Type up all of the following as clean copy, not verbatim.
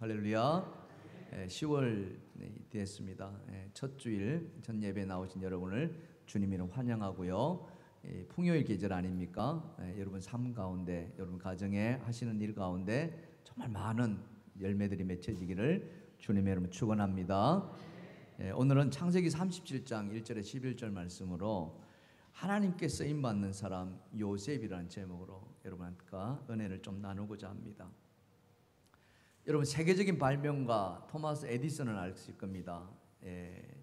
할렐루야. 10월 됐습니다. 첫 주일 첫 예배 나오신 여러분을 주님 이름 환영하고요. 풍요일 계절 아닙니까? 여러분 삶 가운데, 여러분 가정에 하시는 일 가운데 정말 많은 열매들이 맺혀지기를 주님의 이름으로 축원합니다. 오늘은 창세기 37장 1절에 11절 말씀으로 하나님께 쓰임 받는 사람 요셉이라는 제목으로 여러분과 은혜를 좀 나누고자 합니다. 여러분 세계적인 발명가 토마스 에디슨을 아실 겁니다.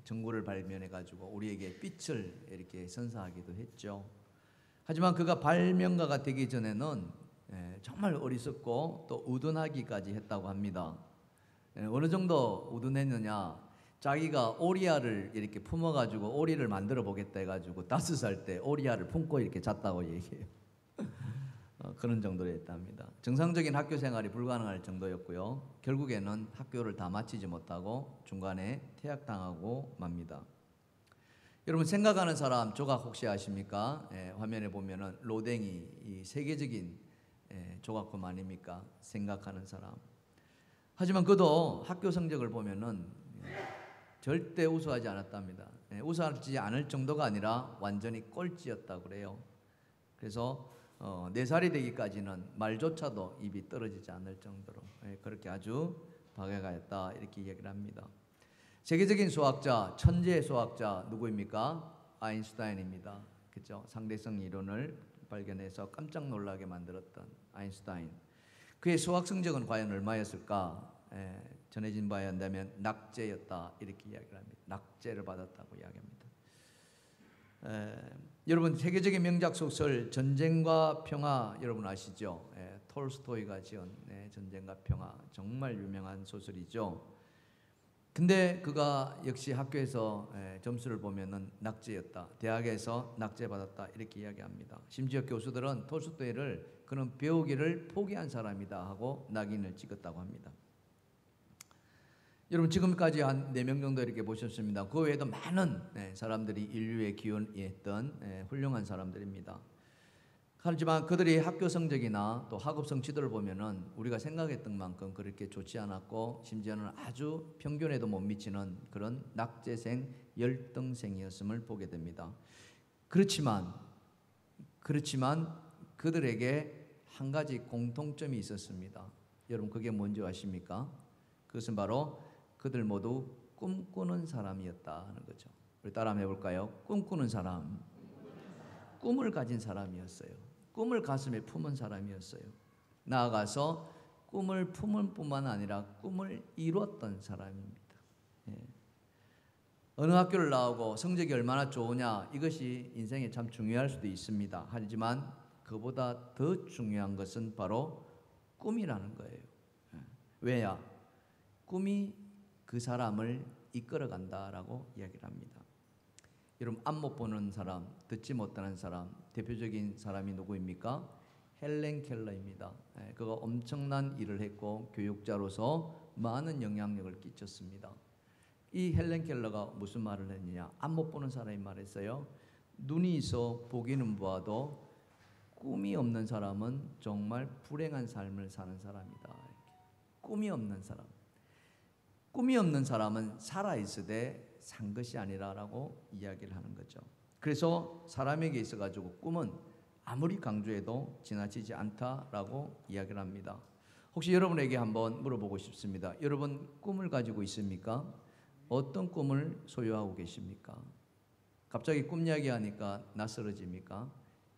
전구를 발명해 가지고 우리에게 빛을 이렇게 선사하기도 했죠. 하지만 그가 발명가가 되기 전에는 정말 어리석고 또 우둔하기까지 했다고 합니다. 어느 정도 우둔했느냐? 자기가 오리알을 이렇게 품어 가지고 오리를 만들어 보겠다 해 가지고 5살 때 오리알을 품고 이렇게 잤다고 얘기해요. 그런 정도로 했답니다. 정상적인 학교 생활이 불가능할 정도였고요. 결국에는 학교를 다 마치지 못하고 중간에 퇴학당하고 맙니다. 여러분 생각하는 사람 조각 혹시 아십니까? 화면에 보면은 로댕이 이 세계적인 조각품 아닙니까? 생각하는 사람. 하지만 그도 학교 성적을 보면은 절대 우수하지 않았답니다. 우수하지 않을 정도가 아니라 완전히 꼴찌였다고 그래요. 그래서 4살이 되기까지는 말조차도 입이 떨어지지 않을 정도로 그렇게 아주 박애가였다 이렇게 이야기를 합니다. 세계적인 수학자, 천재 수학자 누구입니까? 아인슈타인입니다. 그렇죠? 상대성 이론을 발견해서 깜짝 놀라게 만들었던 아인슈타인. 그의 수학 성적은 과연 얼마였을까? 전해진 바에 의하면 낙제였다 이렇게 이야기를 합니다. 낙제를 받았다고 이야기합니다. 여러분 세계적인 명작 소설 전쟁과 평화 여러분 아시죠? 톨스토이가 지은 전쟁과 평화 정말 유명한 소설이죠. 근데 그가 역시 학교에서 점수를 보면은 낙제였다. 대학에서 낙제받았다 이렇게 이야기합니다. 심지어 교수들은 톨스토이를 그는 배우기를 포기한 사람이다 하고 낙인을 찍었다고 합니다. 여러분 지금까지 한 4명 정도 이렇게 보셨습니다. 그 외에도 많은 사람들이 인류의 기원이었던 훌륭한 사람들입니다. 하지만 그들이 학교 성적이나 또 학업 성취도를 보면은 우리가 생각했던 만큼 그렇게 좋지 않았고 심지어는 아주 평균에도 못 미치는 그런 낙제생, 열등생이었음을 보게 됩니다. 그렇지만 그들에게 한 가지 공통점이 있었습니다. 여러분 그게 뭔지 아십니까? 그것은 바로 그들 모두 꿈꾸는 사람이었다 하는 거죠. 우리 따라 한번 해볼까요? 꿈꾸는 사람, 꿈을 가진 사람이었어요. 꿈을 가슴에 품은 사람이었어요. 나아가서 꿈을 품은 뿐만 아니라 꿈을 이루었던 사람입니다. 어느 학교를 나오고 성적이 얼마나 좋으냐 이것이 인생에 참 중요할 수도 있습니다. 하지만 그보다 더 중요한 것은 바로 꿈이라는 거예요. 왜냐? 꿈이 그 사람을 이끌어간다라고 이야기를 합니다. 여러분 안못 보는 사람, 듣지 못하는 사람 대표적인 사람이 누구입니까? 헬렌 켈러입니다. 그가 엄청난 일을 했고 교육자로서 많은 영향력을 끼쳤습니다. 이 헬렌 켈러가 무슨 말을 했느냐? 안못 보는 사람이 말했어요. 눈이 있어 보기는 보아도 꿈이 없는 사람은 정말 불행한 삶을 사는 사람이다. 꿈이 없는 사람. 꿈이 없는 사람은 살아있으되 산 것이 아니라라고 이야기를 하는 거죠. 그래서 사람에게 있어가지고 꿈은 아무리 강조해도 지나치지 않다라고 이야기를 합니다. 혹시 여러분에게 한번 물어보고 싶습니다. 여러분 꿈을 가지고 있습니까? 어떤 꿈을 소유하고 계십니까? 갑자기 꿈 이야기하니까 낯설어집니까?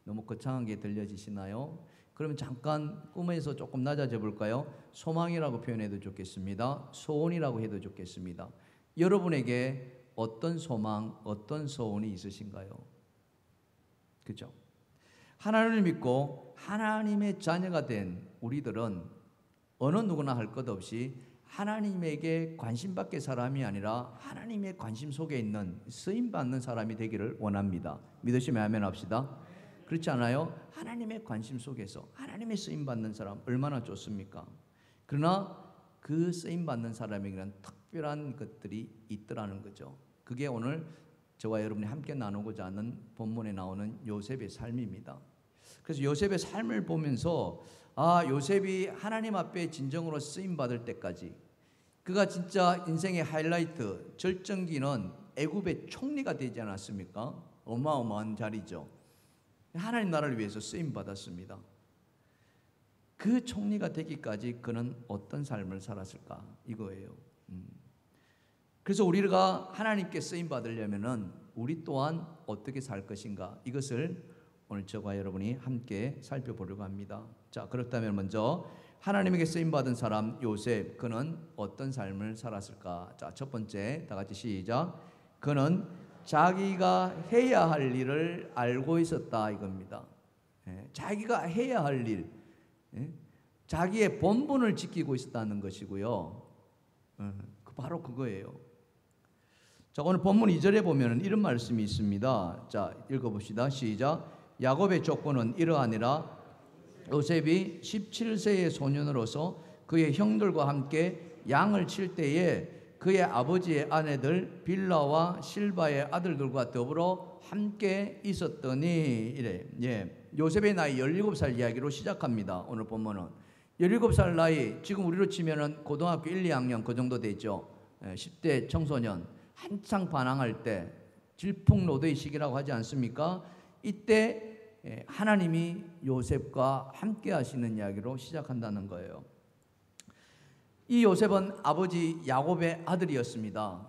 너무 거창하게 들려지시나요? 그러면 잠깐 꿈에서 조금 낮아져 볼까요? 소망이라고 표현해도 좋겠습니다. 소원이라고 해도 좋겠습니다. 여러분에게 어떤 소망, 어떤 소원이 있으신가요? 그렇죠? 하나님을 믿고 하나님의 자녀가 된 우리들은 어느 누구나 할 것 없이 하나님에게 관심받게 사람이 아니라 하나님의 관심 속에 있는 쓰임받는 사람이 되기를 원합니다. 믿으시면 아멘 합시다. 그렇지 않아요? 하나님의 관심 속에서 하나님의 쓰임받는 사람 얼마나 좋습니까? 그러나 그 쓰임받는 사람에게는 특별한 것들이 있더라는 거죠. 그게 오늘 저와 여러분이 함께 나누고자 하는 본문에 나오는 요셉의 삶입니다. 그래서 요셉의 삶을 보면서 요셉이 하나님 앞에 진정으로 쓰임받을 때까지 그가 진짜 인생의 하이라이트, 절정기는 애굽의 총리가 되지 않았습니까? 어마어마한 자리죠. 하나님 나라를 위해서 쓰임 받았습니다. 그 총리가 되기까지 그는 어떤 삶을 살았을까? 이거예요. 그래서 우리가 하나님께 쓰임 받으려면은 우리 또한 어떻게 살 것인가? 이것을 오늘 저와 여러분이 함께 살펴보려고 합니다. 자, 그렇다면 먼저 하나님에게 쓰임 받은 사람 요셉, 그는 어떤 삶을 살았을까? 자, 첫 번째, 다 같이 시작. 그는 자기가 해야 할 일을 알고 있었다 이겁니다. 자기가 해야 할 일, 자기의 본분을 지키고 있었다는 것이고요. 바로 그거예요. 자, 오늘 본문 2절에 보면 이런 말씀이 있습니다. 자, 읽어봅시다. 시작. 야곱의 조건은 이러하니라. 요셉이 17세의 소년으로서 그의 형들과 함께 양을 칠 때에 그의 아버지의 아내들 빌라와 실바의 아들들과 더불어 함께 있었더니 이래. 요셉의 나이 17살 이야기로 시작합니다. 오늘 본문은 17살 나이, 지금 우리로 치면은 고등학교 1, 2학년 그 정도 되죠. 10대 청소년, 한창 반항할 때, 질풍노도의 시기라고 하지 않습니까? 이때 하나님이 요셉과 함께 하시는 이야기로 시작한다는 거예요. 이 요셉은 아버지 야곱의 아들이었습니다.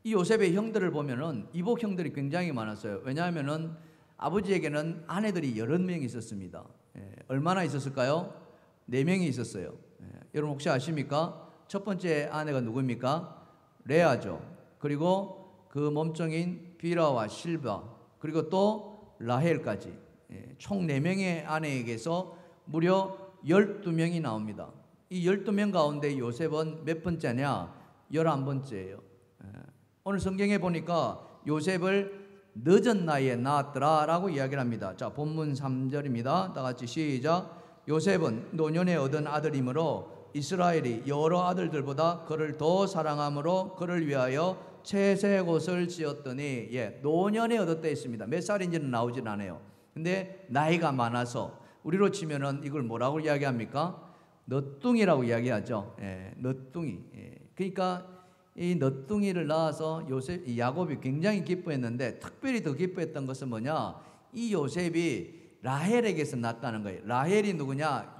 이 요셉의 형들을 보면은 이복 형들이 굉장히 많았어요. 왜냐하면은 아버지에게는 아내들이 여러 명이 있었습니다. 얼마나 있었을까요? 4명이 있었어요. 여러분 혹시 아십니까? 첫 번째 아내가 누구입니까? 레아죠. 그리고 그 몸종인 비라와 실바, 그리고 또 라헬까지 총 4명의 아내에게서 무려 12명이 나옵니다. 이 12명 가운데 요셉은 몇 번째냐? 11번째예요. 오늘 성경에 보니까 요셉을 늦은 나이에 낳았더라 라고 이야기를 합니다. 자, 본문 3절입니다. 다 같이 시작. 요셉은 노년에 얻은 아들이므로 이스라엘이 여러 아들들보다 그를 더 사랑함으로 그를 위하여 채색 옷을 지었더니, 노년에 얻었다 했습니다. 몇 살인지는 나오진 않아요. 근데 나이가 많아서 우리로 치면은 이걸 뭐라고 이야기합니까? 너뚱이라고 이야기하죠. 너뚱이. 그러니까 이 너뚱이를 낳아서 야곱이 굉장히 기뻐했는데, 특별히 더 기뻐했던 것은 뭐냐? 이 요셉이 라헬에게서 낳았다는 거예요. 라헬이 누구냐?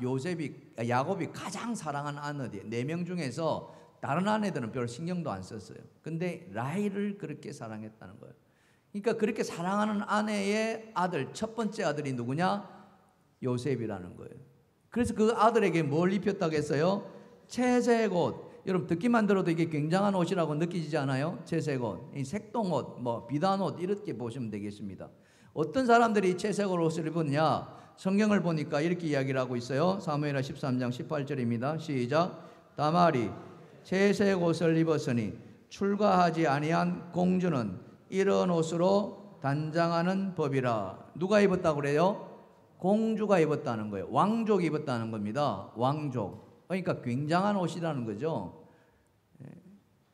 야곱이 가장 사랑하는 아내들이에요. 4명 중에서 다른 아내들은 별 신경도 안 썼어요. 근데 라헬을 그렇게 사랑했다는 거예요. 그러니까 그렇게 사랑하는 아내의 아들, 첫 번째 아들이 누구냐? 요셉이라는 거예요. 그래서 그 아들에게 뭘 입혔다고 했어요? 채색 옷. 여러분 듣기만 들어도 이게 굉장한 옷이라고 느끼지 않아요? 채색 옷, 이 색동옷, 비단 옷 이렇게 보시면 되겠습니다. 어떤 사람들이 채색 옷을 입었냐? 성경을 보니까 이렇게 이야기를 하고 있어요. 사무엘하 13장 18절입니다. 시작. 다말이 채색 옷을 입었으니 출가하지 아니한 공주는 이런 옷으로 단장하는 법이라. 누가 입었다고 그래요? 공주가 입었다는 거예요. 왕족이 입었다는 겁니다. 왕족. 그러니까 굉장한 옷이라는 거죠.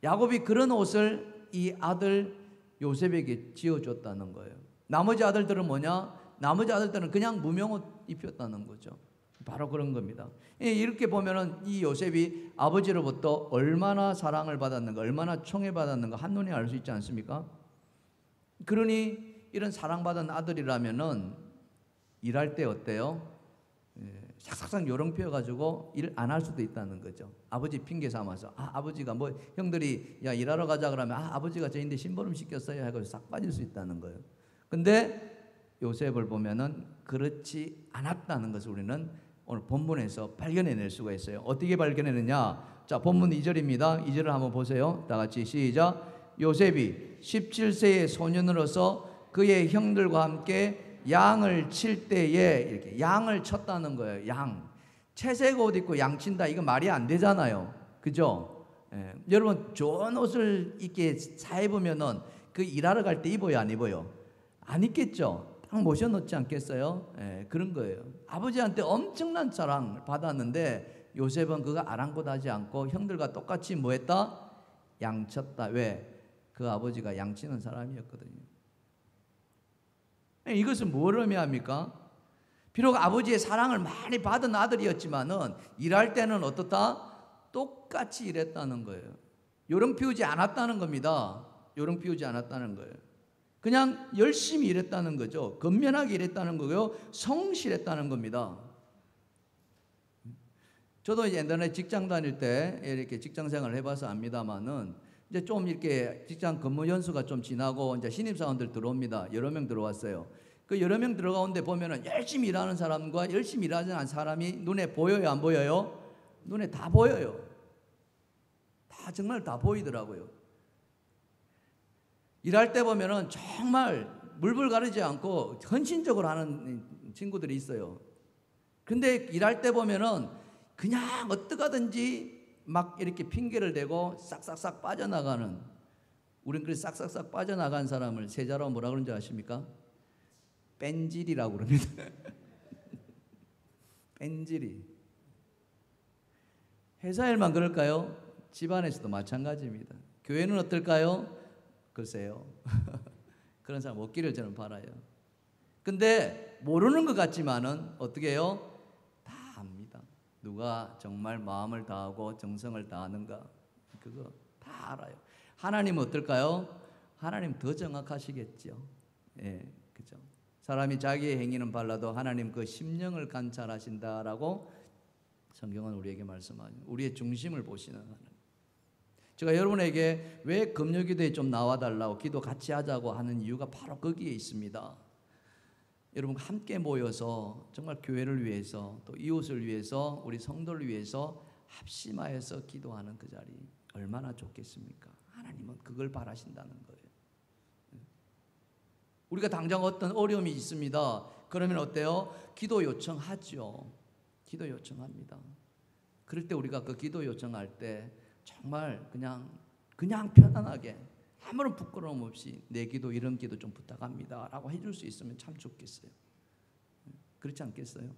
야곱이 그런 옷을 이 아들 요셉에게 지어줬다는 거예요. 나머지 아들들은 뭐냐? 나머지 아들들은 그냥 무명옷 입혔다는 거죠. 바로 그런 겁니다. 이렇게 보면은 이 요셉이 아버지로부터 얼마나 사랑을 받았는가, 얼마나 총애받았는가 한눈에 알 수 있지 않습니까? 그러니 이런 사랑받은 아들이라면은 일할 때 어때요? 싹싹싹 요령 피워가지고 일 안 할 수도 있다는 거죠. 아버지 핑계 삼아서 아버지가 형들이 야 일하러 가자 그러면 아버지가 저인데 심부름 시켰어요 하고 싹 빠질 수 있다는 거예요. 근데 요셉을 보면은 그렇지 않았다는 것을 우리는 오늘 본문에서 발견해낼 수가 있어요. 어떻게 발견했느냐? 자, 본문 2절입니다. 2절을 한번 보세요. 다 같이 시작. 요셉이 17세의 소년으로서 그의 형들과 함께 양을 칠 때에, 이렇게 양을 쳤다는 거예요. 양. 채색 옷 입고 양 친다, 이거 말이 안 되잖아요. 그죠? 여러분 좋은 옷을 이렇게 사 입으면은 그 일하러 갈 때 입어요, 안 입어요? 안 입겠죠. 딱 모셔놓지 않겠어요? 그런 거예요. 아버지한테 엄청난 사랑을 받았는데 요셉은 그거 아랑곳하지 않고 형들과 똑같이 뭐 했다? 양쳤다. 왜? 그 아버지가 양치는 사람이었거든요. 이것은 뭘 의미합니까? 비록 아버지의 사랑을 많이 받은 아들이었지만은 일할 때는 어떻다? 똑같이 일했다는 거예요. 요령 피우지 않았다는 겁니다. 요령 피우지 않았다는 거예요. 그냥 열심히 일했다는 거죠. 건면하게 일했다는 거고요. 성실했다는 겁니다. 저도 옛날에 직장 다닐 때 이렇게 직장 생활을 해봐서 압니다만은 이제 좀 이렇게 직장 근무 연수가 좀 지나고 이제 신입사원들 들어옵니다. 여러 명 들어왔어요. 그 여러 명 들어가는데 보면은 열심히 일하는 사람과 열심히 일하지 않은 사람이 눈에 보여요, 안 보여요? 눈에 다 보여요. 다 정말 다 보이더라고요. 일할 때 보면은 정말 물불 가리지 않고 헌신적으로 하는 친구들이 있어요. 근데 일할 때 보면은 그냥 어떡하든지 막 이렇게 핑계를 대고 싹싹싹 빠져나가는, 우린 그래서 싹싹싹 빠져나간 사람을 세자로 뭐라 그러는지 아십니까? 뺀질이라고 그럽니다. 뺀질이. 회사 일만 그럴까요? 집안에서도 마찬가지입니다. 교회는 어떨까요? 글쎄요. 그런 사람 없기를 저는 바라요. 근데 모르는 것 같지만은 어떻게 해요? 다 압니다. 누가 정말 마음을 다하고 정성을 다하는가, 그거 다 알아요. 하나님은 어떨까요? 하나님 더 정확하시겠죠. 예, 그죠. 사람이 자기의 행위는 발라도 하나님 그 심령을 관찰하신다라고 성경은 우리에게 말씀하죠. 우리의 중심을 보시는 하나님. 제가 여러분에게 왜 금요기도에 좀 나와달라고 기도 같이 하자고 하는 이유가 바로 거기에 있습니다. 여러분과 함께 모여서 정말 교회를 위해서 또 이웃을 위해서 우리 성도를 위해서 합심하여서 기도하는 그 자리 얼마나 좋겠습니까? 하나님은 그걸 바라신다는 거예요. 우리가 당장 어떤 어려움이 있습니다. 그러면 어때요? 기도 요청하죠. 기도 요청합니다. 그럴 때 우리가 그 기도 요청할 때 정말 그냥 편안하게 아무런 부끄러움 없이 내 기도 이런 기도 좀 부탁합니다 라고 해줄 수 있으면 참 좋겠어요. 그렇지 않겠어요?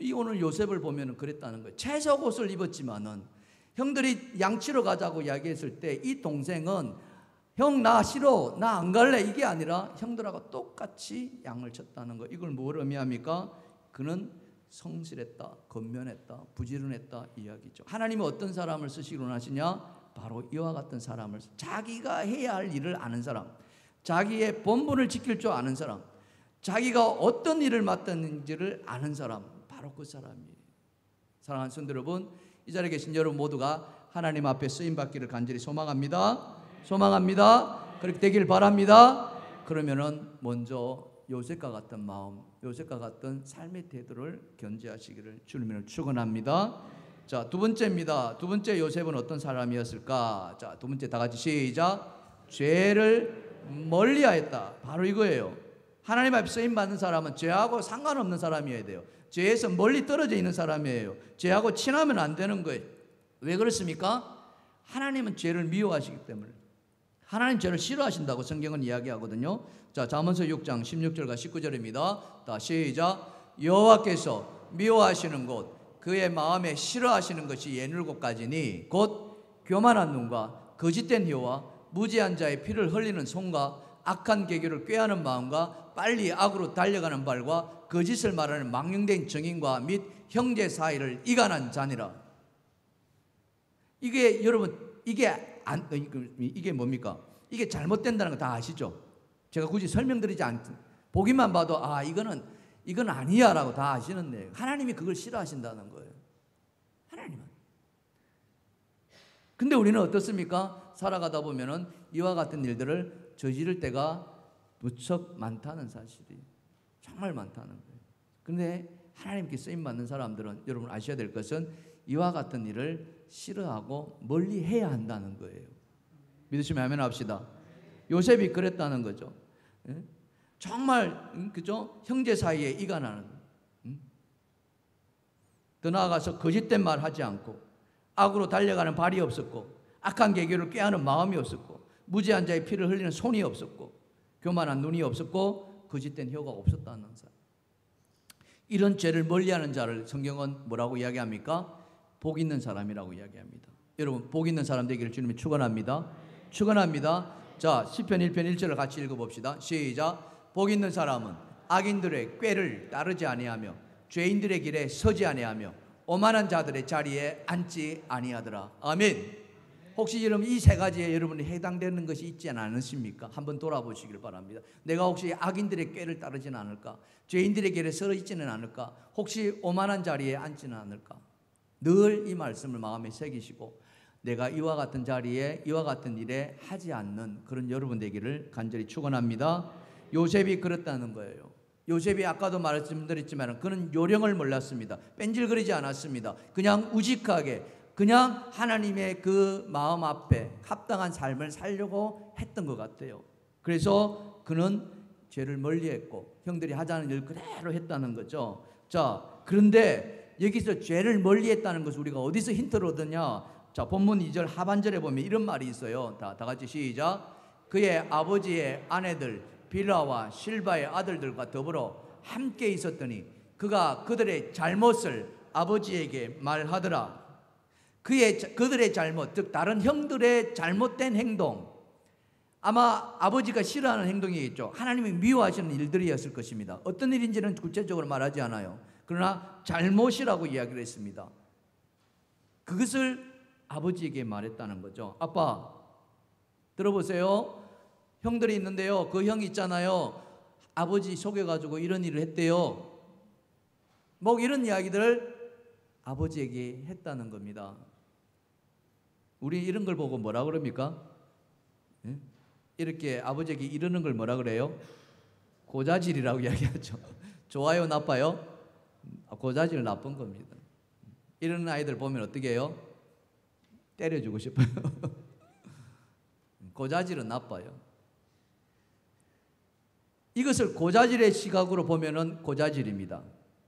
이 오늘 요셉을 보면 그랬다는 거예요. 채색 옷을 입었지만은 형들이 양치러 가자고 이야기했을 때 이 동생은 형 나 싫어, 나 안 갈래 이게 아니라 형들하고 똑같이 양을 쳤다는 거예요. 이걸 뭘 의미합니까? 그는 성실했다, 건면했다, 부지런했다 이야기죠. 하나님은 어떤 사람을 쓰시기로 하시냐? 바로 이와 같은 사람을, 자기가 해야 할 일을 아는 사람, 자기의 본분을 지킬 줄 아는 사람, 자기가 어떤 일을 맡았는지를 아는 사람, 바로 그 사람이에요. 사랑하는 성도 여러분, 이 자리에 계신 여러분 모두가 하나님 앞에 쓰임받기를 간절히 소망합니다. 소망합니다. 그렇게 되길 바랍니다. 그러면은 먼저 요셉과 같은 마음, 요셉과 같은 삶의 태도를 견지하시기를 주님을 축원합니다. 자, 두 번째입니다. 두 번째 요셉은 어떤 사람이었을까? 자, 두 번째 다 같이 시작. 죄를 멀리하였다. 바로 이거예요. 하나님 앞에 쓰임 받는 사람은 죄하고 상관없는 사람이어야 돼요. 죄에서 멀리 떨어져 있는 사람이에요. 죄하고 친하면 안 되는 거예요. 왜 그렇습니까? 하나님은 죄를 미워하시기 때문에. 하나님 죄를 싫어하신다고 성경은 이야기하거든요. 자, 잠언서 6장 16절과 19절입니다. 다 시작. 여호와께서 미워하시는 것, 그의 마음에 싫어하시는 것이 예늘곳까지니 곧 교만한 눈과 거짓된 혀와 무지한 자의 피를 흘리는 손과 악한 계교를 꾀하는 마음과 빨리 악으로 달려가는 발과 거짓을 말하는 망령된 정인과 및 형제 사이를 이간한 자니라. 이게 여러분 이게 뭡니까? 이게 잘못된다는 거 다 아시죠? 제가 굳이 설명드리지 않고 보기만 봐도 이건 아니야라고 다 아시는데 하나님이 그걸 싫어하신다는 거예요. 하나님은. 근데 우리는 어떻습니까? 살아가다 보면은 이와 같은 일들을 저지를 때가 무척 많다는 사실이 정말 많다는 거예요. 근데 하나님께 쓰임 받는 사람들은 여러분 아셔야 될 것은 이와 같은 일을 싫어하고 멀리 해야 한다는 거예요. 믿으시면 아멘 합시다. 요셉이 그랬다는 거죠. 정말 그죠? 형제 사이에 이간하는, 더 나아가서 거짓된 말 하지 않고 악으로 달려가는 발이 없었고 악한 계교를 꾀하는 마음이 없었고 무지한 자의 피를 흘리는 손이 없었고 교만한 눈이 없었고 거짓된 혀가 없었다는 사람. 이런 죄를 멀리하는 자를 성경은 뭐라고 이야기합니까? 복 있는 사람이라고 이야기합니다. 여러분 복 있는 사람 되기를 주님이 축원합니다. 축원합니다. 자, 시편 1편 1절을 같이 읽어봅시다. 시작. 복 있는 사람은 악인들의 꾀를 따르지 아니하며 죄인들의 길에 서지 아니하며 오만한 자들의 자리에 앉지 아니하더라. 아멘. 혹시 여러분 이 세 가지에 여러분이 해당되는 것이 있지 않으십니까? 한번 돌아보시길 바랍니다. 내가 혹시 악인들의 꾀를 따르지는 않을까? 죄인들의 길에 서러 있지는 않을까? 혹시 오만한 자리에 앉지는 않을까? 늘 이 말씀을 마음에 새기시고 내가 이와 같은 자리에 이와 같은 일에 하지 않는 그런 여러분 되기를 간절히 축원합니다. 요셉이 그랬다는 거예요. 요셉이 아까도 말씀드렸지만 그는 요령을 몰랐습니다. 뺀질거리지 않았습니다. 그냥 우직하게 그냥 하나님의 그 마음 앞에 합당한 삶을 살려고 했던 것 같아요. 그래서 그는 죄를 멀리했고 형들이 하자는 일 그대로 했다는 거죠. 자, 그런데 여기서 죄를 멀리했다는 것을 우리가 어디서 힌트를 얻느냐? 자, 본문 2절 하반절에 보면 이런 말이 있어요. 다 같이 시작. 그의 아버지의 아내들 빌라와 실바의 아들들과 더불어 함께 있었더니 그가 그들의 잘못을 아버지에게 말하더라. 그들의 잘못, 즉 다른 형들의 잘못된 행동, 아마 아버지가 싫어하는 행동이겠죠. 하나님이 미워하시는 일들이었을 것입니다. 어떤 일인지는 구체적으로 말하지 않아요. 그러나 잘못이라고 이야기를 했습니다. 그것을 아버지에게 말했다는 거죠. 아빠, 들어보세요. 형들이 있는데요. 그 형 있잖아요. 아버지 속여가지고 이런 일을 했대요. 뭐 이런 이야기들을 아버지에게 했다는 겁니다. 우리 이런 걸 보고 뭐라 그럽니까? 이렇게 아버지에게 이러는 걸 뭐라 그래요? 고자질이라고 이야기하죠. 좋아요, 나빠요? 고자질 나쁜 겁니다. 이런 아이들 보면 어떻게 해요? 때려주고 싶어요. 고자질은 나빠요. 이것을 고자질의 시각으로 보면은 고자질입니다.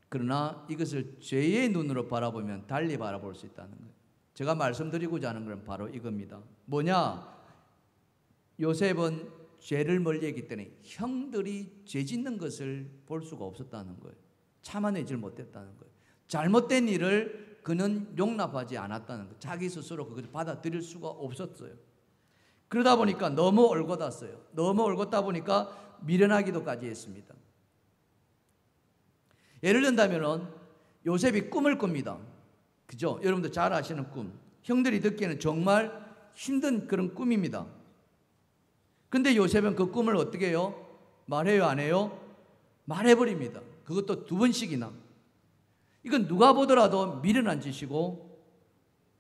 그러나 이것을 죄의 눈으로 바라보면 달리 바라볼 수 있다는 거예요. 제가 말씀드리고자 하는 건 바로 이겁니다. 뭐냐? 요셉은 죄를 멀리했기 때문에 형들이 죄 짓는 것을 볼 수가 없었다는 거예요. 참아내질 못했다는 거예요. 잘못된 일을 그는 용납하지 않았다는 거예요. 자기 스스로 그것을 받아들일 수가 없었어요. 그러다 보니까 너무 올곧았어요. 너무 올곧다 보니까 미련하기도까지 했습니다. 예를 든다면 요셉이 꿈을 꿉니다. 그죠? 여러분들 잘 아시는 꿈. 형들이 듣기에는 정말 힘든 그런 꿈입니다. 근데 요셉은 그 꿈을 어떻게 해요? 말해요, 안 해요? 말해버립니다. 그것도 2번씩이나. 이건 누가 보더라도 미련한 짓이고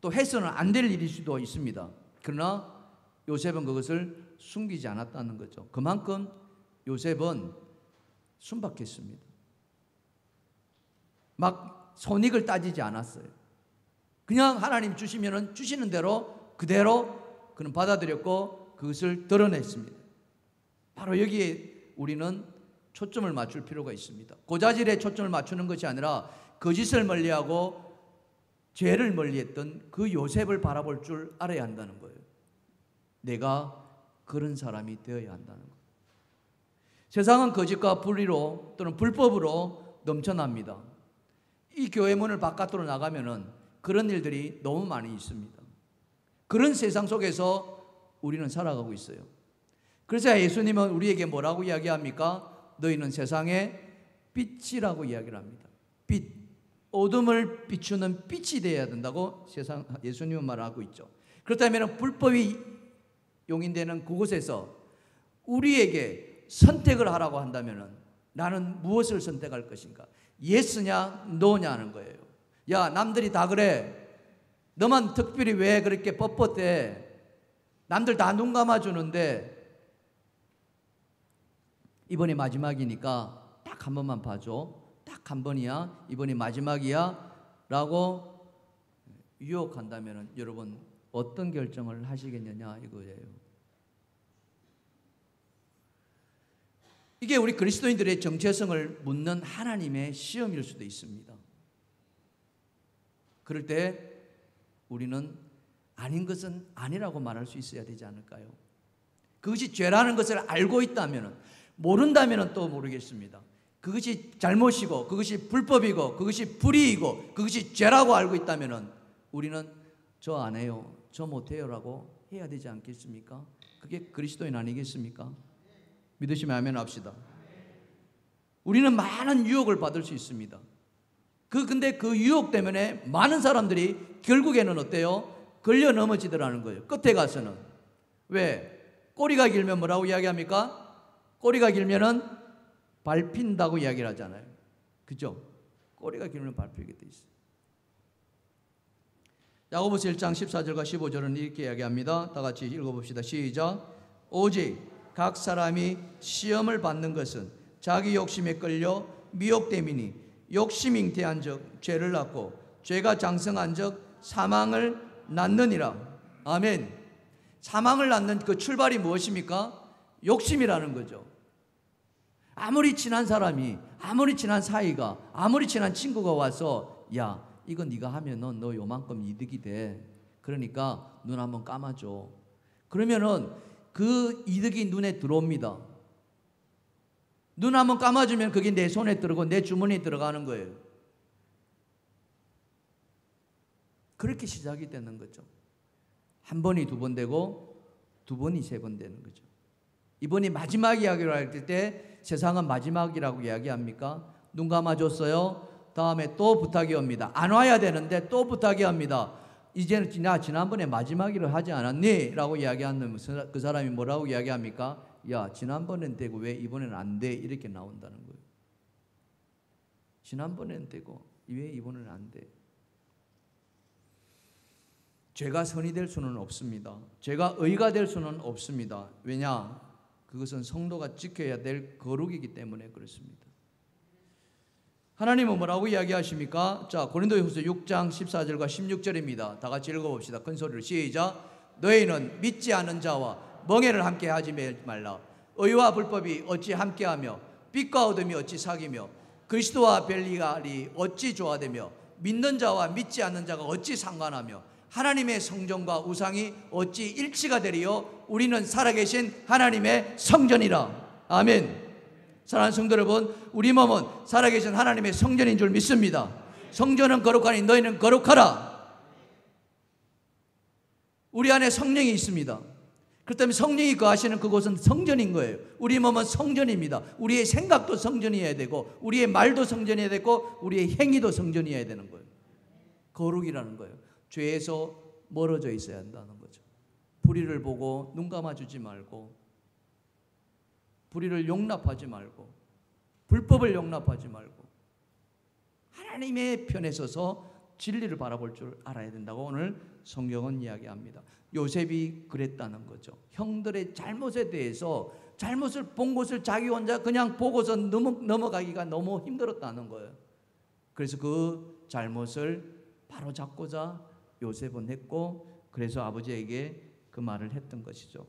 또 해서는 안 될 일일 수도 있습니다. 그러나 요셉은 그것을 숨기지 않았다는 거죠. 그만큼 요셉은 순박했습니다. 막 손익을 따지지 않았어요. 그냥 하나님 주시면은 주시는 대로 그대로 그는 받아들였고 그것을 드러냈습니다. 바로 여기에 우리는 초점을 맞출 필요가 있습니다. 고자질에 초점을 맞추는 것이 아니라 거짓을 멀리하고 죄를 멀리했던 그 요셉을 바라볼 줄 알아야 한다는 거예요. 내가 그런 사람이 되어야 한다는 거예요. 세상은 거짓과 불의로 또는 불법으로 넘쳐납니다. 이 교회 문을 바깥으로 나가면은 그런 일들이 너무 많이 있습니다. 그런 세상 속에서 우리는 살아가고 있어요. 그래서 예수님은 우리에게 뭐라고 이야기합니까? 너희는 세상의 빛이라고 이야기를 합니다. 빛, 어둠을 비추는 빛이 되어야 된다고 예수님은 말하고 있죠. 그렇다면 불법이 용인되는 그곳에서 우리에게 선택을 하라고 한다면 나는 무엇을 선택할 것인가? 예스냐 노냐는 거예요. 야, 남들이 다 그래. 너만 특별히 왜 그렇게 뻣뻣해? 남들 다 눈 감아주는데 이번이 마지막이니까 딱 한 번만 봐줘. 딱 한 번이야. 이번이 마지막이야. 라고 유혹한다면 여러분 어떤 결정을 하시겠느냐 이거예요. 이게 우리 그리스도인들의 정체성을 묻는 하나님의 시험일 수도 있습니다. 그럴 때 우리는 아닌 것은 아니라고 말할 수 있어야 되지 않을까요? 그것이 죄라는 것을 알고 있다면, 모른다면 또 모르겠습니다. 그것이 잘못이고 그것이 불법이고 그것이 불의이고 그것이 죄라고 알고 있다면 우리는 저 안 해요, 저 못해요 라고 해야 되지 않겠습니까? 그게 그리스도인 아니겠습니까? 믿으시면 아멘 합시다. 우리는 많은 유혹을 받을 수 있습니다. 근데 그 유혹 때문에 많은 사람들이 결국에는 어때요? 걸려 넘어지더라는 거예요. 끝에 가서는. 왜? 꼬리가 길면 뭐라고 이야기합니까? 꼬리가 길면은 밟힌다고 이야기를 하잖아요. 그죠? 꼬리가 길면 밟히게 돼 있어요. 야고보서 1장 14절과 15절은 이렇게 이야기합니다. 다 같이 읽어봅시다. 시작. 오직 각 사람이 시험을 받는 것은 자기 욕심에 끌려 미혹됨이니 욕심이 잉태한 적 죄를 낳고 죄가 장성한 적 사망을 낳느니라. 아멘. 사망을 낳는 그 출발이 무엇입니까? 욕심이라는 거죠. 아무리 친한 사람이, 아무리 친한 사이가, 아무리 친한 친구가 와서 야, 이거 네가 하면은 너 요만큼 이득이 돼. 그러니까 눈 한번 감아줘. 그러면은 그 이득이 눈에 들어옵니다. 눈 한번 감아주면 그게 내 손에 들어가고 내 주머니에 들어가는 거예요. 그렇게 시작이 되는 거죠. 한 번이 두 번 되고 두 번이 세 번 되는 거죠. 이번이 마지막 이야기를 할 때 세상은 마지막이라고 이야기합니까? 눈 감아줬어요. 다음에 또 부탁이 옵니다. 안 와야 되는데 또 부탁이 옵니다. 이제는 지난번에 마지막이라 하지 않았니? 라고 이야기하는 그 사람이 뭐라고 이야기합니까? 야, 지난번엔 되고 왜 이번에는 안 돼? 이렇게 나온다는 거예요. 지난번엔 되고 왜 이번에는 안 돼? 죄가 선이 될 수는 없습니다. 죄가 의가 될 수는 없습니다. 왜냐? 그것은 성도가 지켜야 될 거룩이기 때문에 그렇습니다. 하나님은 뭐라고 이야기하십니까? 자, 고린도후서 6장 14절과 16절입니다. 다 같이 읽어봅시다. 큰 소리로 시작. 너희는 믿지 않은 자와 멍에를 함께 하지 말라. 의와 불법이 어찌 함께하며 빛과 어둠이 어찌 사귀며 그리스도와 벨리알이 어찌 조화되며 믿는 자와 믿지 않는 자가 어찌 상관하며 하나님의 성전과 우상이 어찌 일치가 되리요? 우리는 살아계신 하나님의 성전이라. 아멘. 사랑하는 성도 여러분, 우리 몸은 살아계신 하나님의 성전인 줄 믿습니다. 성전은 거룩하니 너희는 거룩하라. 우리 안에 성령이 있습니다. 그렇다면 성령이 거하시는 그곳은 성전인 거예요. 우리 몸은 성전입니다. 우리의 생각도 성전이어야 되고 우리의 말도 성전이어야 되고 우리의 행위도 성전이어야 되는 거예요. 거룩이라는 거예요. 죄에서 멀어져 있어야 한다는 거죠. 불의를 보고 눈 감아주지 말고, 불의를 용납하지 말고, 불법을 용납하지 말고 하나님의 편에 서서 진리를 바라볼 줄 알아야 된다고 오늘 성경은 이야기합니다. 요셉이 그랬다는 거죠. 형들의 잘못에 대해서 잘못을 본 것을 자기 혼자 그냥 보고서 넘어가기가 너무 힘들었다는 거예요. 그래서 그 잘못을 바로잡고자 요셉은 했고, 그래서 아버지에게 그 말을 했던 것이죠.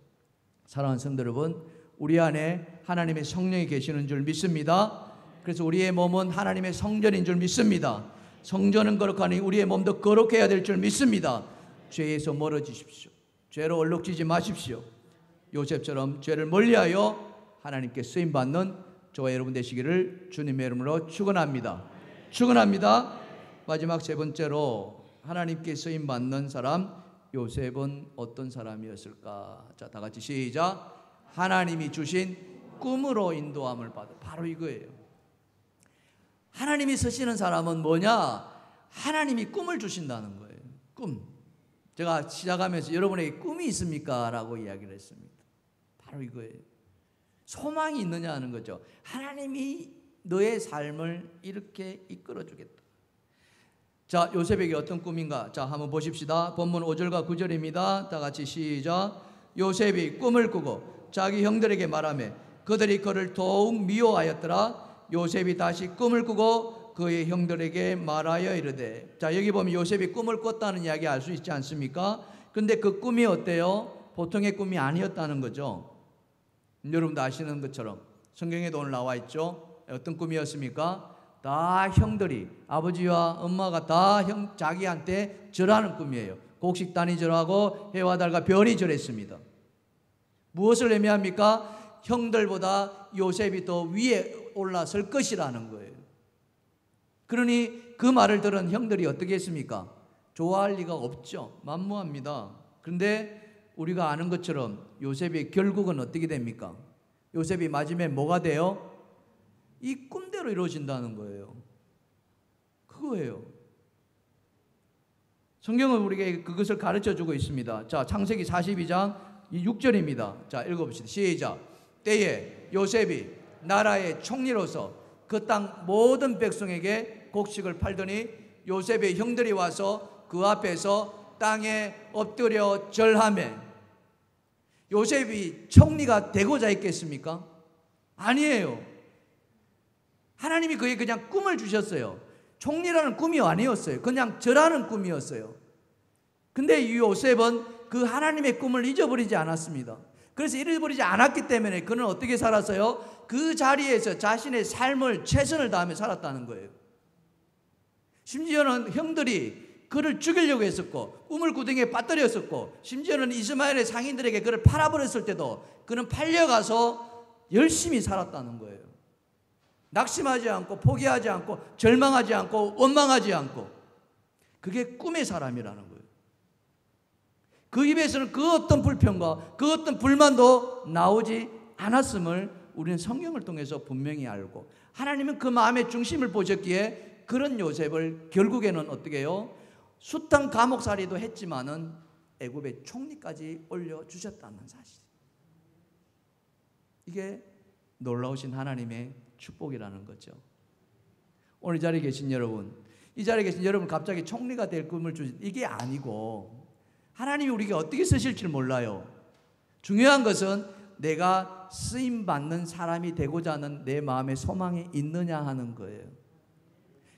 사랑하는 성도 여러분, 우리 안에 하나님의 성령이 계시는 줄 믿습니다. 그래서 우리의 몸은 하나님의 성전인 줄 믿습니다. 성전은 거룩하니 우리의 몸도 거룩해야 될 줄 믿습니다. 죄에서 멀어지십시오. 죄로 얼룩지지 마십시오. 요셉처럼 죄를 멀리하여 하나님께 쓰임받는 저와 여러분 되시기를 주님의 이름으로 축원합니다. 축원합니다. 마지막 세 번째로 하나님께 쓰임받는 사람, 요셉은 어떤 사람이었을까? 자, 다 같이 시작. 하나님이 주신 꿈으로 인도함을 받아. 바로 이거예요. 하나님이 쓰시는 사람은 뭐냐? 하나님이 꿈을 주신다는 거예요. 꿈. 제가 시작하면서 여러분에게 꿈이 있습니까? 라고 이야기를 했습니다. 바로 이거예요. 소망이 있느냐 하는 거죠. 하나님이 너의 삶을 이렇게 이끌어 주겠다. 자, 요셉에게 어떤 꿈인가? 자, 한번 보십시다. 본문 5절과 9절입니다. 다 같이 시작. 요셉이 꿈을 꾸고 자기 형들에게 말하며 그들이 그를 더욱 미워하였더라. 요셉이 다시 꿈을 꾸고 그의 형들에게 말하여 이르되. 자, 여기 보면 요셉이 꿈을 꿨다는 이야기 알 수 있지 않습니까? 그런데 그 꿈이 어때요? 보통의 꿈이 아니었다는 거죠. 여러분도 아시는 것처럼 성경에도 오늘 나와 있죠. 어떤 꿈이었습니까? 다 형들이, 아버지와 엄마가 다 자기한테 절하는 꿈이에요. 곡식단이 절하고 해와 달과 별이 절했습니다. 무엇을 의미합니까? 형들보다 요셉이 더 위에 올라설 것이라는 거예요. 그러니 그 말을 들은 형들이 어떻게 했습니까? 좋아할 리가 없죠. 만무합니다. 그런데 우리가 아는 것처럼 요셉의 결국은 어떻게 됩니까? 요셉이 마지막에 뭐가 돼요? 이 꿈대로 이루어진다는 거예요. 그거예요. 성경은 우리에게 그것을 가르쳐주고 있습니다. 자, 창세기 42장 6절입니다. 자, 읽어봅시다. 시작. 때에 요셉이 나라의 총리로서 그 땅 모든 백성에게 곡식을 팔더니 요셉의 형들이 와서 그 앞에서 땅에 엎드려 절하매. 요셉이 총리가 되고자 했겠습니까? 아니에요. 하나님이 그에게 그냥 꿈을 주셨어요. 총리라는 꿈이 아니었어요. 그냥 절하는 꿈이었어요. 근데 이 요셉은 그 하나님의 꿈을 잊어버리지 않았습니다. 그래서 잃어버리지 않았기 때문에 그는 어떻게 살았어요? 그 자리에서 자신의 삶을 최선을 다하며 살았다는 거예요. 심지어는 형들이 그를 죽이려고 했었고 우물구덩이에 빠뜨렸었고 심지어는 이스마엘의 상인들에게 그를 팔아버렸을 때도 그는 팔려가서 열심히 살았다는 거예요. 낙심하지 않고 포기하지 않고 절망하지 않고 원망하지 않고. 그게 꿈의 사람이라는 거예요. 그 입에서는 그 어떤 불평과 그 어떤 불만도 나오지 않았음을 우리는 성경을 통해서 분명히 알고, 하나님은 그 마음의 중심을 보셨기에 그런 요셉을 결국에는 어떻게 해요? 숱한 감옥살이도 했지만은 애굽의 총리까지 올려주셨다는 사실. 이게 놀라우신 하나님의 축복이라는 거죠. 오늘 이 자리에 계신 여러분, 이 자리에 계신 여러분 갑자기 총리가 될 꿈을 주신 이게 아니고 하나님이 우리에게 어떻게 쓰실지 몰라요. 중요한 것은 내가 쓰임받는 사람이 되고자 하는 내 마음의 소망이 있느냐 하는 거예요.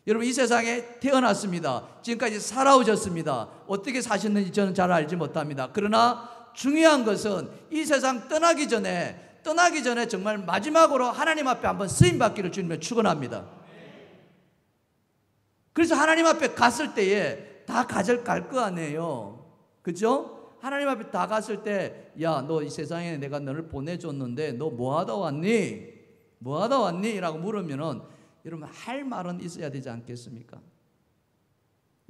여러분, 이 세상에 태어났습니다. 지금까지 살아오셨습니다. 어떻게 사셨는지 저는 잘 알지 못합니다. 그러나 중요한 것은 이 세상 떠나기 전에 정말 마지막으로 하나님 앞에 한번 쓰임받기를 주님을 축원합니다. 그래서 하나님 앞에 갔을 때에 다 갈 거 아니에요. 그죠? 하나님 앞에 다 갔을 때, 야, 너 이 세상에 내가 너를 보내줬는데 너 뭐 하다 왔니? 뭐 하다 왔니? 라고 물으면은 여러분 할 말은 있어야 되지 않겠습니까?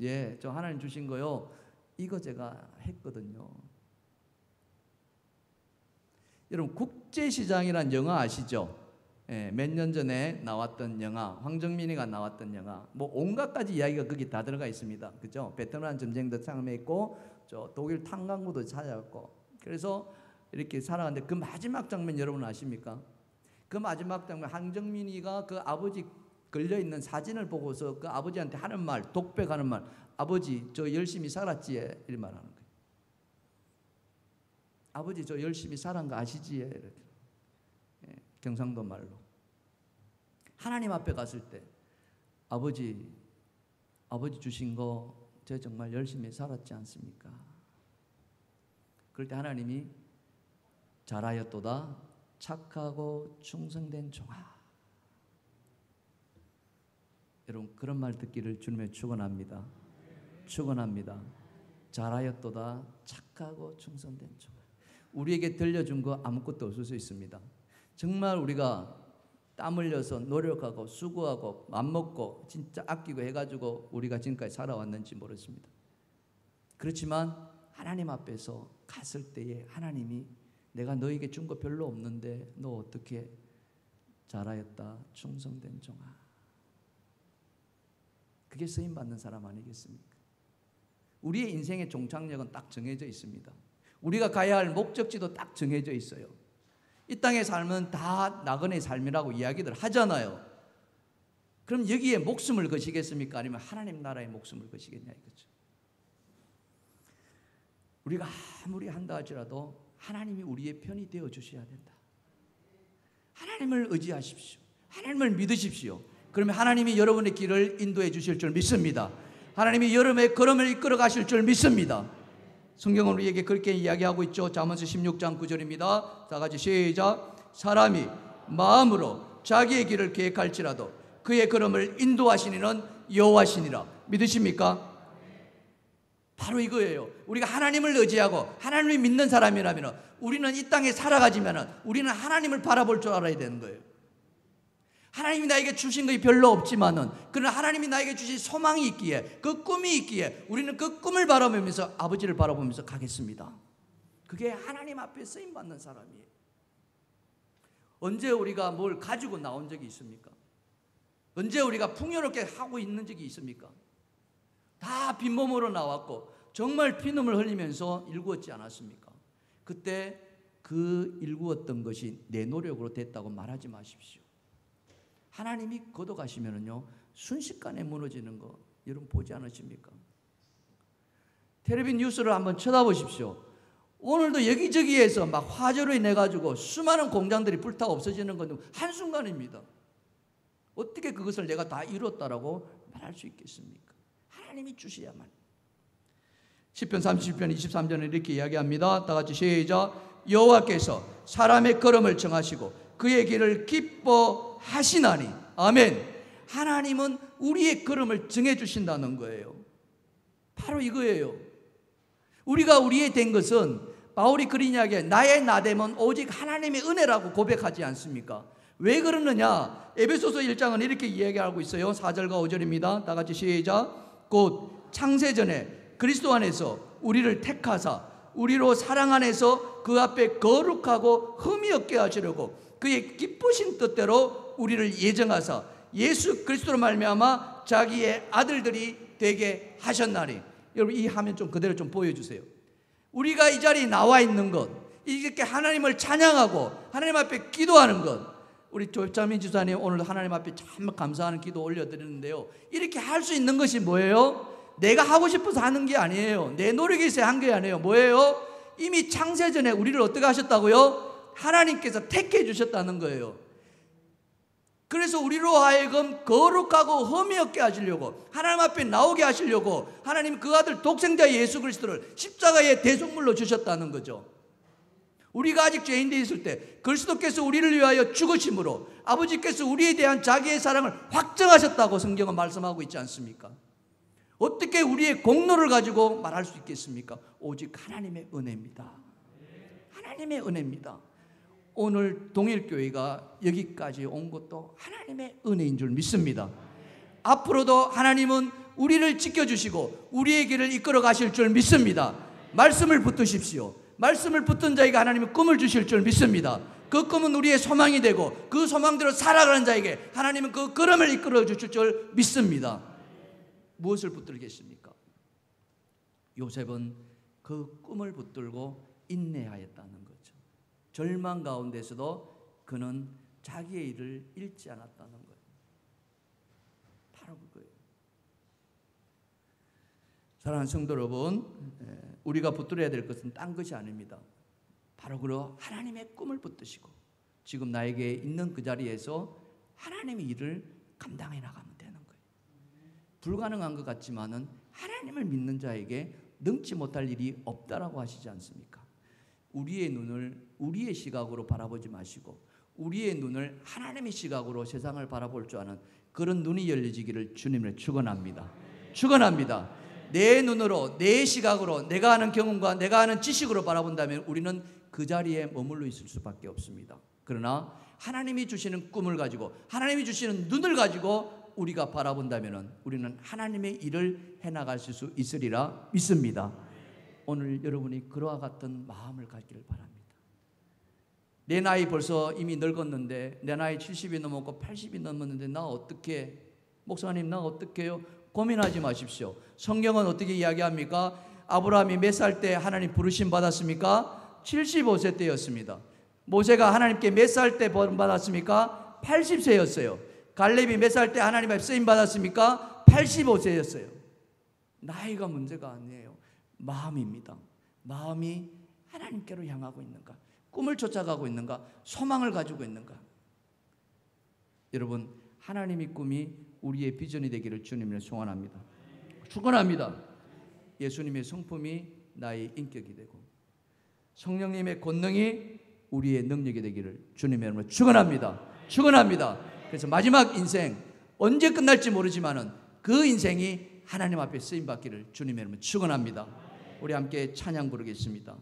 예, 저 하나님 주신 거요, 이거 제가 했거든요. 여러분, 국제시장이란 영화 아시죠? 예, 몇 년 전에 나왔던 영화, 황정민이가 나왔던 영화, 뭐 온갖 가지 이야기가 거기 다 들어가 있습니다. 그죠? 베트남 전쟁도 참여했고, 저 독일 탄광구도 찾아갔고, 그래서 이렇게 살아갔는데 그 마지막 장면 여러분 아십니까? 그 마지막 장면, 황정민이가 그 아버지 걸려 있는 사진을 보고서 그 아버지한테 하는 말, 독백하는 말, 아버지 저 열심히 살았지, 이 말하는 거예요. 아버지 저 열심히 살은 거 아시지? 이렇게. 경상도 말로. 하나님 앞에 갔을 때 아버지 주신 거 저 정말 열심히 살았지 않습니까? 그럴 때 하나님이 잘하였도다 착하고 충성된 종아. 여러분, 그런 말 듣기를 주님의 축원합니다. 축원합니다. 잘하였도다 착하고 충성된 종아. 우리에게 들려준 거 아무것도 없을 수 있습니다. 정말 우리가 땀 흘려서 노력하고 수고하고 맘먹고 진짜 아끼고 해가지고 우리가 지금까지 살아왔는지 모르겠습니다. 그렇지만 하나님 앞에서 갔을 때에 하나님이 내가 너에게 준 거 별로 없는데 너 어떻게 잘하였다 충성된 종아. 그게 쓰임받는 사람 아니겠습니까? 우리의 인생의 종착역은 딱 정해져 있습니다. 우리가 가야 할 목적지도 딱 정해져 있어요. 이 땅의 삶은 다 나그네 삶이라고 이야기들 하잖아요. 그럼 여기에 목숨을 거시겠습니까? 아니면 하나님 나라의 목숨을 거시겠냐 이거죠. 우리가 아무리 한다 할지라도 하나님이 우리의 편이 되어 주셔야 된다. 하나님을 의지하십시오. 하나님을 믿으십시오. 그러면 하나님이 여러분의 길을 인도해 주실 줄 믿습니다. 하나님이 여러분의 걸음을 이끌어 가실 줄 믿습니다. 성경은 우리에게 그렇게 이야기하고 있죠. 잠언서 16장 9절입니다. 다 같이 시작. 사람이 마음으로 자기의 길을 계획할지라도 그의 걸음을 인도하시니는 여호와시니라. 믿으십니까? 바로 이거예요. 우리가 하나님을 의지하고 하나님을 믿는 사람이라면 우리는 이 땅에 살아가지면 우리는 하나님을 바라볼 줄 알아야 되는 거예요. 하나님이 나에게 주신 것이 별로 없지만은, 그러나 하나님이 나에게 주신 소망이 있기에, 그 꿈이 있기에 우리는 그 꿈을 바라보면서 아버지를 바라보면서 가겠습니다. 그게 하나님 앞에 쓰임받는 사람이에요. 언제 우리가 뭘 가지고 나온 적이 있습니까? 언제 우리가 풍요롭게 하고 있는 적이 있습니까? 다 빈몸으로 나왔고 정말 피눈물 흘리면서 일구었지 않았습니까? 그때 그 일구었던 것이 내 노력으로 됐다고 말하지 마십시오. 하나님이 걷어가시면은요, 순식간에 무너지는 거 여러분 보지 않으십니까? 텔레비전 뉴스를 한번 쳐다보십시오. 오늘도 여기저기에서 막 화재로 인해 가지고 수많은 공장들이 불타 없어지는 건 한순간입니다. 어떻게 그것을 내가 다 이뤘다라고 말할 수 있겠습니까? 하나님이 주셔야만. 시편 37편 23절에 이렇게 이야기합니다. 다 같이 시작. 여호와께서 사람의 걸음을 정하시고 그의 길을 기뻐하시나니. 아멘. 하나님은 우리의 걸음을 정해주신다는 거예요. 바로 이거예요. 우리가 우리의 된 것은 바울이 그린 이야기에 나의 나됨은 오직 하나님의 은혜라고 고백하지 않습니까? 왜 그러느냐? 에베소서 1장은 이렇게 이야기하고 있어요. 4절과 5절입니다. 다 같이 시작. 곧 창세전에 그리스도 안에서 우리를 택하사 우리로 사랑 안에서 그 앞에 거룩하고 흠이 없게 하시려고 그의 기쁘신 뜻대로 우리를 예정하사 예수 그리스도로 말미암아 자기의 아들들이 되게 하셨나니. 여러분 이 화면 좀 그대로 좀 보여주세요. 우리가 이 자리에 나와 있는 것, 이렇게 하나님을 찬양하고 하나님 앞에 기도하는 것, 우리 조장민 지사님 오늘 하나님 앞에 참 감사하는 기도 올려드리는데요, 이렇게 할 수 있는 것이 뭐예요? 내가 하고 싶어서 하는 게 아니에요. 내 노력에 있어야 한 게 아니에요. 뭐예요? 이미 창세전에 우리를 어떻게 하셨다고요? 하나님께서 택해 주셨다는 거예요. 그래서 우리로 하여금 거룩하고 흠이 없게 하시려고, 하나님 앞에 나오게 하시려고 하나님 그 아들 독생자 예수 그리스도를 십자가의 대속물로 주셨다는 거죠. 우리가 아직 죄인되어 있을 때 그리스도께서 우리를 위하여 죽으심으로 아버지께서 우리에 대한 자기의 사랑을 확정하셨다고 성경은 말씀하고 있지 않습니까? 어떻게 우리의 공로를 가지고 말할 수 있겠습니까? 오직 하나님의 은혜입니다. 하나님의 은혜입니다. 오늘 동일교회가 여기까지 온 것도 하나님의 은혜인 줄 믿습니다. 앞으로도 하나님은 우리를 지켜주시고 우리의 길을 이끌어 가실 줄 믿습니다. 말씀을 붙드십시오. 말씀을 붙든 자에게 하나님은 꿈을 주실 줄 믿습니다. 그 꿈은 우리의 소망이 되고 그 소망대로 살아가는 자에게 하나님은 그 걸음을 이끌어 주실 줄 믿습니다. 무엇을 붙들겠습니까? 요셉은 그 꿈을 붙들고 인내하였다는 거죠. 절망 가운데서도 그는 자기의 일을 잃지 않았다는 거예요. 바로 그거예요. 사랑하는 성도 여러분, 우리가 붙들어야 될 것은 딴 것이 아닙니다. 바로 그러 하나님의 꿈을 붙드시고 지금 나에게 있는 그 자리에서 하나님의 일을 감당해 나가면 되는 거예요. 불가능한 것 같지만은 하나님을 믿는 자에게 능치 못할 일이 없다라고 하시지 않습니까? 우리의 눈을 우리의 시각으로 바라보지 마시고 우리의 눈을 하나님의 시각으로 세상을 바라볼 줄 아는 그런 눈이 열려지기를 주님을 축원합니다. 축원합니다. 내 눈으로 내 시각으로 내가 아는 경험과 내가 아는 지식으로 바라본다면 우리는 그 자리에 머물러 있을 수밖에 없습니다. 그러나 하나님이 주시는 꿈을 가지고 하나님이 주시는 눈을 가지고 우리가 바라본다면 우리는 하나님의 일을 해나갈 수 있으리라 믿습니다. 오늘 여러분이 그와 같은 마음을 갖기를 바랍니다. 내 나이 벌써 이미 늙었는데 내 나이 70이 넘었고 80이 넘었는데 나 어떻게, 목사님 나 어떻게요? 고민하지 마십시오. 성경은 어떻게 이야기합니까? 아브라함이 몇 살 때 하나님 부르심 받았습니까? 75세 때였습니다. 모세가 하나님께 몇 살 때 벌 받았습니까? 80세였어요. 갈렙이 몇 살 때 하나님 앞에 쓰임 받았습니까? 85세였어요. 나이가 문제가 아니에요. 마음입니다. 마음이 하나님께로 향하고 있는가? 꿈을 쫓아가고 있는가? 소망을 가지고 있는가? 여러분, 하나님의 꿈이 우리의 비전이 되기를 주님을 소원합니다. 축원합니다. 예수님의 성품이 나의 인격이 되고 성령님의 권능이 우리의 능력이 되기를 주님의 이름으로 축원합니다. 축원합니다. 그래서 마지막 인생 언제 끝날지 모르지만은 그 인생이 하나님 앞에 쓰임 받기를 주님의 이름으로 축원합니다. 우리 함께 찬양 부르겠습니다.